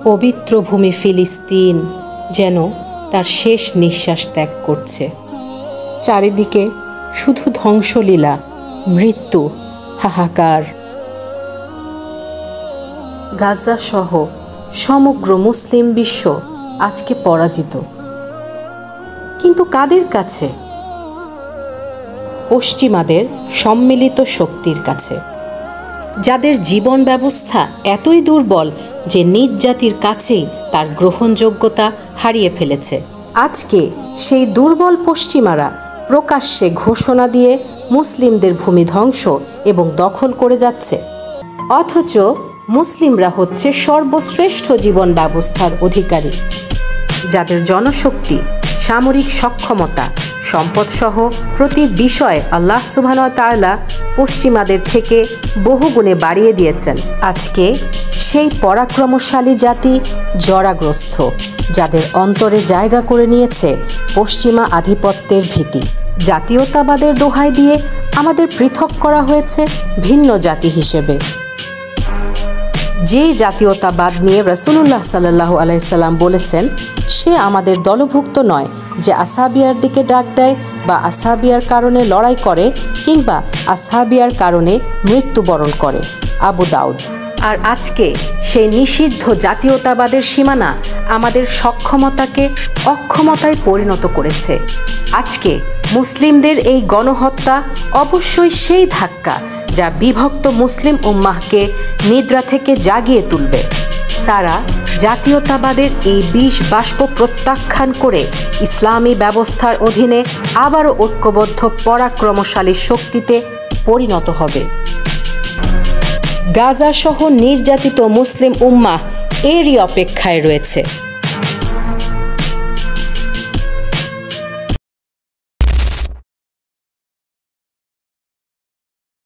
পবিত্র ভূমি ফিলিস্তিন যেন তার শেষ নিঃশ্বাস ত্যাগ করছে। চারিদিকে শুধু ধ্বংসলীলা, মৃত্যু, হাহাকার। গাজা সহ সমগ্র মুসলিম বিশ্ব আজকে পরাজিত। কিন্তু কাদের কাছে? পশ্চিমাদের সম্মিলিত শক্তির কাছে, যাদের জীবন ব্যবস্থা এতই দুর্বল যে নিজ জাতির কাছেই তার গ্রহণযোগ্যতা হারিয়ে ফেলেছে। আজকে সেই দুর্বল পশ্চিমারা প্রকাশ্যে ঘোষণা দিয়ে মুসলিমদের ভূমি ধ্বংস এবং দখল করে যাচ্ছে, অথচ মুসলিমরা হচ্ছে সর্বশ্রেষ্ঠ জীবন ব্যবস্থার অধিকারী, যাদের জনশক্তি, সামরিক সক্ষমতা, সম্পদসহ প্রতি বিষয়ে আল্লাহ সুবহানাহু ওয়া তাআলা পশ্চিমাদের থেকে বহুগুণে বাড়িয়ে দিয়েছেন। আজকে সেই পরাক্রমশালী জাতি জরাগ্রস্ত, যাদের অন্তরে জায়গা করে নিয়েছে পশ্চিমা আধিপত্যের ভীতি। জাতীয়তাবাদের দোহাই দিয়ে আমাদের পৃথক করা হয়েছে ভিন্ন জাতি হিসেবে। যে জাতীয়তাবাদ নিয়ে রাসূলুল্লাহ সাল্লাল্লাহু আলাইহি সাল্লাম বলেছেন, সে আমাদের দলভুক্ত নয় যে আসহাবিয়ার দিকে ডাক দেয় বা আসহাবিয়ার কারণে লড়াই করে কিংবা আসহাবিয়ার কারণে মৃত্যুবরণ করে। আবু দাউদ। আর আজকে সেই নিষিদ্ধ জাতীয়তাবাদের সীমানা আমাদের সক্ষমতাকে অক্ষমতায় পরিণত করেছে। আজকে মুসলিমদের এই গণহত্যা অবশ্যই সেই ধাক্কা যা বিভক্ত মুসলিম উম্মাহকে নিদ্রা থেকে জাগিয়ে তুলবে। তারা জাতীয়তাবাদের এই বিষ বাষ্প প্রত্যাখ্যান করে ইসলামী ব্যবস্থার অধীনে আবারও ঐক্যবদ্ধ পরাক্রমশালী শক্তিতে পরিণত হবে। গাজা সহ নির্যাতিত মুসলিম উম্মাহ এরই অপেক্ষায় রয়েছে।